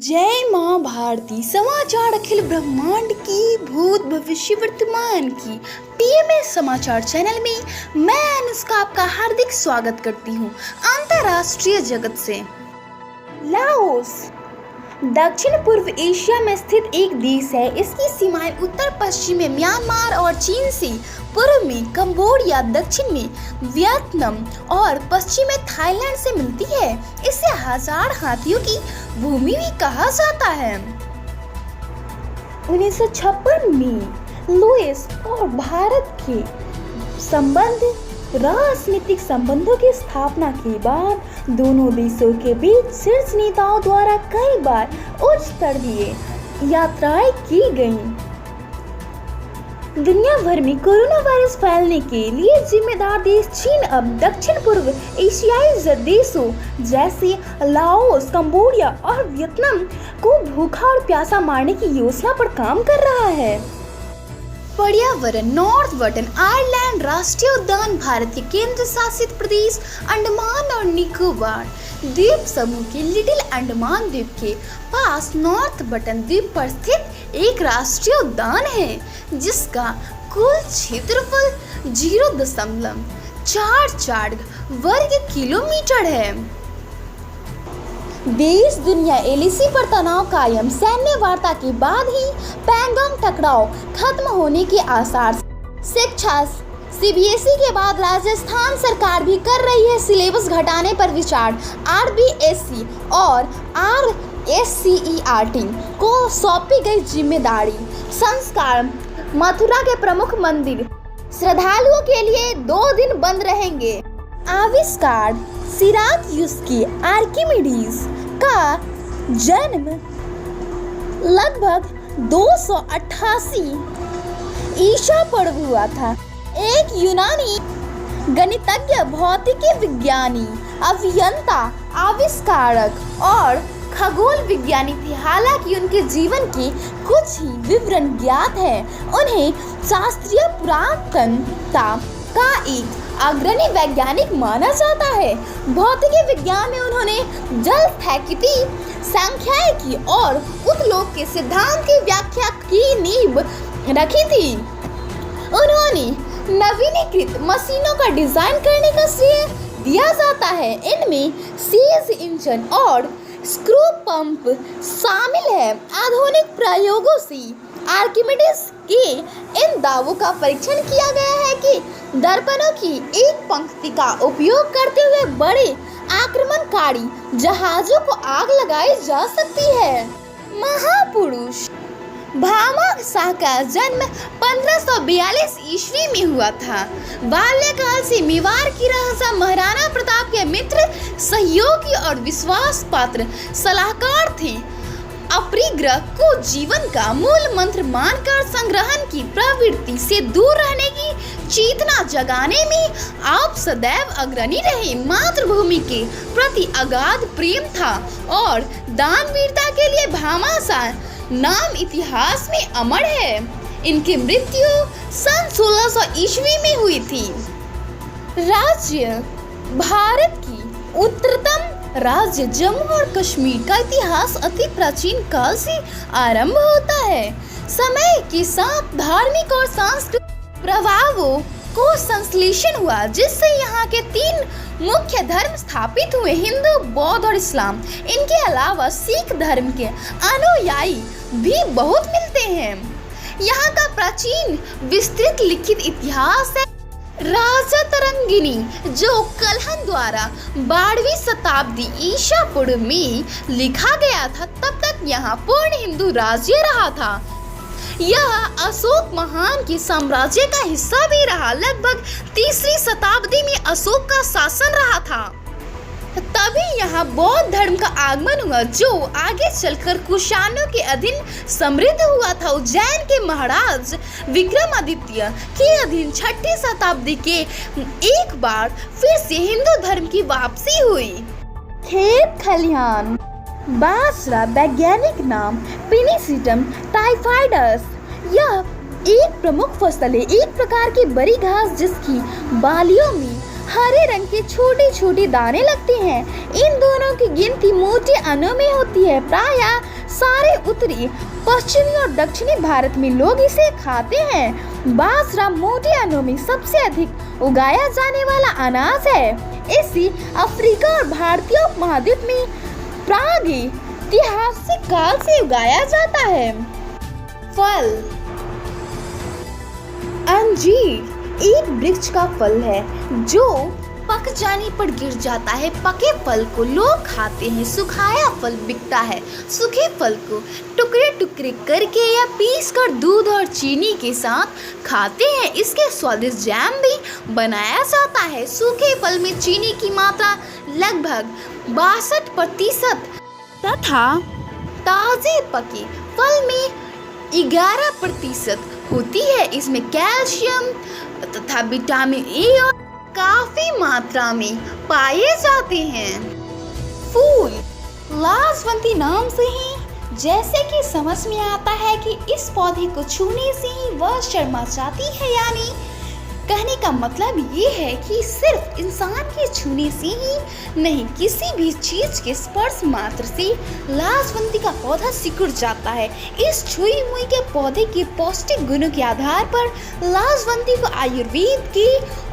जय माँ भारती। समाचार अखिल ब्रह्मांड की, भूत भविष्य वर्तमान की पीएमएस समाचार चैनल में मैं अनुष्का आपका हार्दिक स्वागत करती हूँ। अंतर्राष्ट्रीय जगत से लाओस दक्षिण पूर्व एशिया में स्थित एक देश है। इसकी सीमाएं उत्तर पश्चिम में म्यांमार और चीन से, पूर्व में कंबोडिया, दक्षिण में वियतनाम और पश्चिम में थाईलैंड से मिलती है। इसे हजार हाथियों की भूमि भी कहा जाता है। 1956 में लुईस और भारत के राजनीतिक संबंधों की स्थापना के बाद दोनों देशों के बीच शीर्ष नेताओं द्वारा कई बार उच्च स्तरीय यात्राएं की गईं। दुनिया भर में कोरोना वायरस फैलने के लिए जिम्मेदार देश चीन अब दक्षिण पूर्व एशियाई देशों जैसे लाओस, कंबोडिया और वियतनाम को भूखा और प्यासा मारने की योजना पर काम कर रहा है। पर्यावरण नॉर्थ बटन आयरलैंड राष्ट्रीय उद्यान भारत के केंद्र शासित प्रदेश अंडमान और निकोबार द्वीप समूह के लिटिल अंडमान द्वीप के पास नॉर्थ बटन द्वीप पर स्थित एक राष्ट्रीय उद्यान है, जिसका कुल क्षेत्रफल 0.44 वर्ग किलोमीटर है। देश दुनिया एलएसी पर तनाव कायम, सैन्य वार्ता के बाद ही पैंगोंग टकराव खत्म होने के आसार। शिक्षा सीबीएसई के बाद राजस्थान सरकार भी कर रही है सिलेबस घटाने पर विचार। आरबीएसई और आरएससीईआरटी को सौंपी गई जिम्मेदारी। संस्कार मथुरा के प्रमुख मंदिर श्रद्धालुओं के लिए 2 दिन बंद रहेंगे। आविष्कार सिराक्यूस की आर्किमिडीज का जन्म लगभग 288 ईसा पूर्व हुआ था। एक यूनानी गणितज्ञ, भौतिकी विज्ञानी, अभियंता, आविष्कारक और खगोल विज्ञानी थे। हालांकि उनके जीवन के कुछ ही विवरण ज्ञात हैं। उन्हें शास्त्रीय पुरातनता का एक अग्रणी वैज्ञानिक माना जाता है। भौतिकी विज्ञान में उन्होंने जलस्थैतिकी संख्याएं की और उत्तोलन के सिद्धांत की व्याख्या की नींव रखी थी। उन्होंने नवीनीकृत मशीनों का डिजाइन करने का श्रेय दिया जाता है। इनमें सीएस इंजन और स्क्रू पंप शामिल है। आधुनिक प्रयोगों से आर्किमिडीज के इन दावों का परीक्षण किया गया है कि दर्पणों की एक पंक्ति का उपयोग करते हुए बड़े आक्रमणकारी जहाजों को आग लगाई जा सकती है। महापुरुष भामह शाह का जन्म 1542 ईस्वी में हुआ था। बाल्यकाल से मेवाड़ की राजा महाराणा प्रताप के मित्र, सहयोगी और विश्वास पात्र सलाहकार थे। अपरिग्रह को जीवन का मूल मंत्र मानकर संग्रहण की प्रवृत्ति से दूर रहने की चेतना जगाने में आप सदैव अग्रणी रहे। मातृभूमि के प्रति अगाध प्रेम था और दानवीरता के लिए भामह शाह नाम इतिहास में अमर है। इनकी मृत्यु सन 1600 ईस्वी में हुई थी। राज्य भारत की उच्चतम राज्य जम्मू और कश्मीर का इतिहास अति प्राचीन काल से आरंभ होता है। समय के साथ धार्मिक और सांस्कृतिक प्रभावों को संश्लेषण हुआ, जिससे यहाँ के 3 मुख्य धर्म स्थापित हुए: हिंदू, बौद्ध और इस्लाम। इनके अलावा सिख धर्म के अनुयायी भी बहुत मिलते हैं। यहाँ का प्राचीन विस्तृत लिखित इतिहास है। राजा तरंगिणी, जो कल्हण द्वारा 12वीं शताब्दी ईसा पूर्व में लिखा गया था, तब तक यहाँ पूर्ण हिंदू राज्य रहा था। यह अशोक महान के साम्राज्य का हिस्सा भी रहा। लगभग 3वीं शताब्दी में अशोक का शासन रहा था। तभी यहाँ बौद्ध धर्म का आगमन हुआ, जो आगे चलकर कुषाणों के अधीन समृद्ध हुआ था। उज्जैन के महाराज विक्रमादित्य के अधीन 6वीं शताब्दी के एक बार फिर से हिंदू धर्म की वापसी हुई। खेत खलिहान बाजरा, वैज्ञानिक नाम पेनिसिलम टाइफाइडस। यह एक प्रमुख फसल है, एक प्रकार की बड़ी घास जिसकी बालियों में हरे रंग के छोटे छोटे दाने लगते हैं। इन दोनों की गिनती मोटे अनों में होती है। प्रायः सारे उत्तरी, पश्चिमी और दक्षिणी भारत में लोग इसे खाते हैं। बाजरा मोटे अनों में सबसे अधिक उगाया जाने वाला अनाज है। इसे अफ्रीका और भारतीय उपमहाद्वीप में प्रागैतिहासिक काल से उगाया जाता है। फल। अंजीर एक वृक्ष का फल है जो पक जाने पर गिर जाता है। पके फल को लोग खाते हैं। सुखाया फल बिकता है। सूखे फल को टुकड़े टुकड़े करके या पीसकर दूध और चीनी के साथ खाते हैं। इसके स्वादिष्ट जैम भी बनाया जाता है। सूखे फल में चीनी की मात्रा लगभग 62% तथा ताजे पके फल में 11% होती है। इसमें कैल्शियम तथा विटामिन ए और काफी मात्रा में पाए जाते हैं। फूल। लाजवंती नाम से ही जैसे कि समझ में आता है कि इस पौधे को छूने से ही वह शर्मा जाती है, यानी कहने का मतलब ये है कि सिर्फ इंसान के छूने से ही नहीं, किसी भी चीज के स्पर्श मात्र से लाजवंती का पौधा सिकुड़ जाता है। इस छुई मुई के पौधे के पौष्टिक गुणों के आधार पर लाजवंती को आयुर्वेद की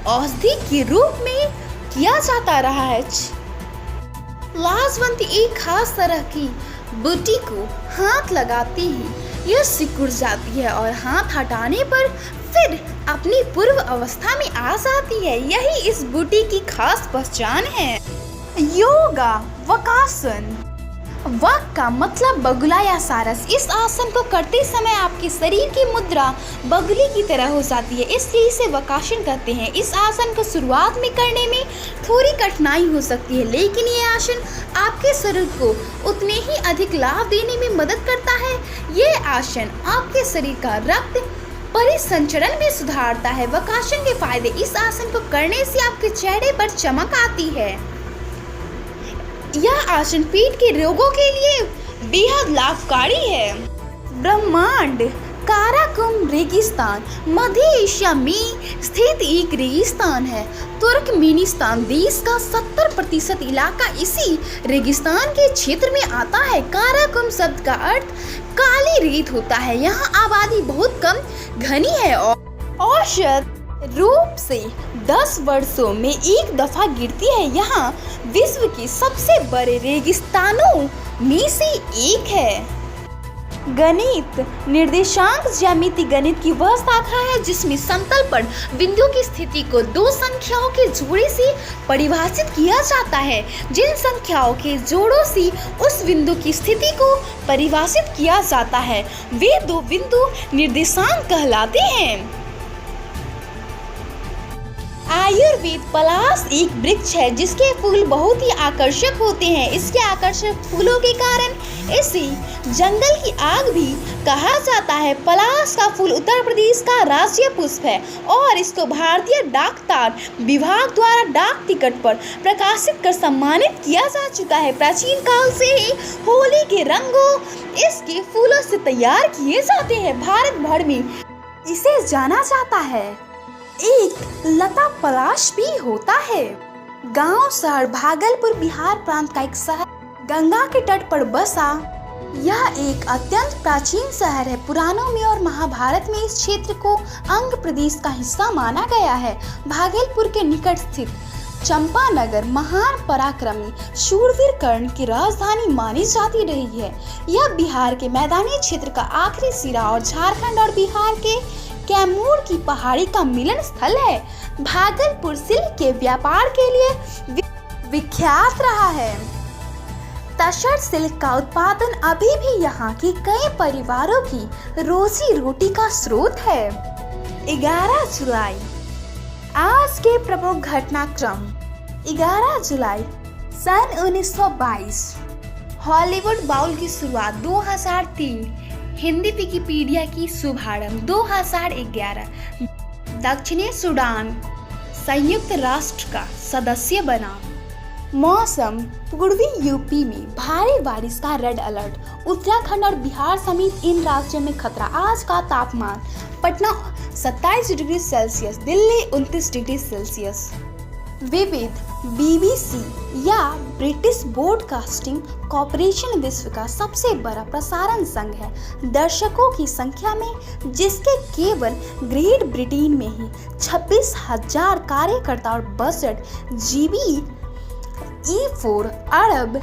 औषधि के रूप में किया जाता रहा है। लाजवंती एक खास तरह की बूटी को हाथ लगाते ही यह सिकुड़ जाती है और हाथ हटाने पर फिर अपनी पूर्व अवस्था में आ जाती है। यही इस बूटी की खास पहचान है। योगा वकासन। वक का मतलब बगुला या सारस। इस आसन को करते समय आपके शरीर की मुद्रा बगुले की तरह हो जाती है, इसलिए इसे वकासन कहते हैं। इस आसन को शुरुआत में करने में थोड़ी कठिनाई हो सकती है, लेकिन ये आसन आपके शरीर को उतने ही अधिक लाभ देने में मदद करता है। ये आसन आपके शरीर का रक्त परिसंचरण में सुधारता है। वकासन के फायदे। इस आसन को करने से आपके चेहरे पर चमक आती है। यह आसन पेट के रोगों के लिए बेहद लाभकारी है। ब्रह्मांड। काराकुम रेगिस्तान मध्य एशिया में स्थित एक रेगिस्तान है। तुर्कमेनिस्तान देश का 70% इलाका इसी रेगिस्तान के क्षेत्र में आता है। काराकुम शब्द का अर्थ काली रेत होता है। यहाँ आबादी बहुत कम घनी है और औसत रूप से 10 वर्षों में एक दफा गिरती है। यहाँ विश्व के सबसे बड़े रेगिस्तानों में से एक है। गणित। निर्देशांक ज्यामिति गणित की वह शाखा है जिसमें समतल पर बिंदुओं की स्थिति को दो संख्याओं के जोड़े से परिभाषित किया जाता है। जिन संख्याओं के जोड़ों से उस बिंदु की स्थिति को परिभाषित किया जाता है वे दो बिंदु निर्देशांक कहलाते हैं। आयुर्वेद। पलाश एक वृक्ष है जिसके फूल बहुत ही आकर्षक होते हैं। इसके आकर्षक फूलों के कारण इसे जंगल की आग भी कहा जाता है। पलाश का फूल उत्तर प्रदेश का राज्य पुष्प है और इसको भारतीय डाकतार विभाग द्वारा डाक टिकट पर प्रकाशित कर सम्मानित किया जा चुका है। प्राचीन काल से ही होली के रंगों इसके फूलों से तैयार किए जाते हैं। भारत भर में इसे जाना जाता है। एक लता पलाश भी होता है। गांव शहर। भागलपुर बिहार प्रांत का एक शहर गंगा के तट पर बसा यह एक अत्यंत प्राचीन शहर है। पुराणों में और महाभारत में इस क्षेत्र को अंग प्रदेश का हिस्सा माना गया है। भागलपुर के निकट स्थित चंपानगर महान पराक्रमी शूरवीर कर्ण की राजधानी मानी जाती रही है। यह बिहार के मैदानी क्षेत्र का आखिरी सिरा और झारखंड और बिहार के कैमूर की पहाड़ी का मिलन स्थल है। भागलपुर सिल्क के व्यापार के लिए विख्यात रहा है। तसर सिल्क का उत्पादन अभी भी यहाँ के कई परिवारों की रोजी रोटी का स्रोत है। 11 जुलाई। आज के प्रमुख घटनाक्रम। 11 जुलाई सन 1922 हॉलीवुड बाउल की शुरुआत। 2003 हिंदी विकिपीडिया की शुभारंभ। 2011 दक्षिणी सूडान संयुक्त राष्ट्र का सदस्य बना। मौसम। पूर्वी यूपी में भारी बारिश का रेड अलर्ट। उत्तराखंड और बिहार समेत इन राज्यों में खतरा। आज का तापमान। Patna 27 degree Celsius, Delhi 29 degree Celsius. विविध। BBC या ब्रिटिश ब्रॉडकास्टिंग कॉरपोरेशन विश्व का सबसे बड़ा प्रसारण संघ है, दर्शकों की संख्या में जिसके केवल ग्रेट ब्रिटेन में ही 26,000 कार्यकर्ता और बजट GB4 अरब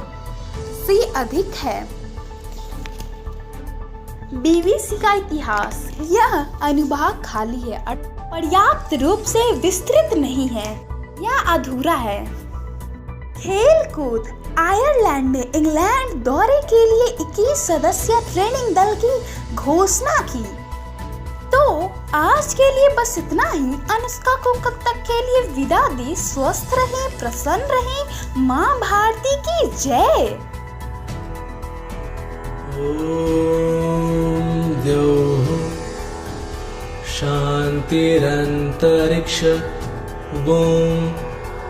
से अधिक है। BBC का इतिहास। यह अनुभाग खाली है और पर्याप्त रूप से विस्तृत नहीं है, यह अधूरा है। खेल कूद। आयरलैंड ने इंग्लैंड दौरे के लिए 21 सदस्यीय ट्रेनिंग दल की घोषणा की। तो आज के लिए बस इतना ही। अनुष्का को कब तक के लिए विदा दी। स्वस्थ रहें, प्रसन्न रहें। माँ भारती की जय। ओम द्यौः शान्तिरन्तरिक्ष ओम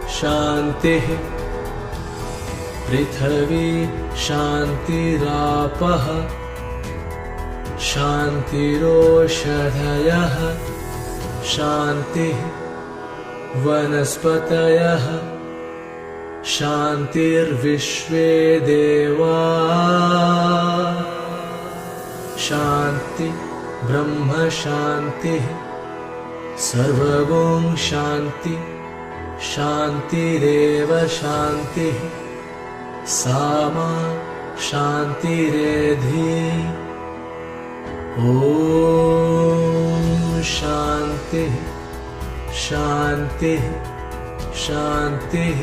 शान्तिः पृथ्वी शान्तिरापः शान्तिरोषधयः शान्तिः वनस्पतयः शान्तिर्विश्वे देवा शान्ति ब्रह्म शान्तिः सर्वगुण शान्ति शान्तिरेव शान्तिः सामा शान्तिरेधि। ओम शान्तिः शान्तिः शान्तिः।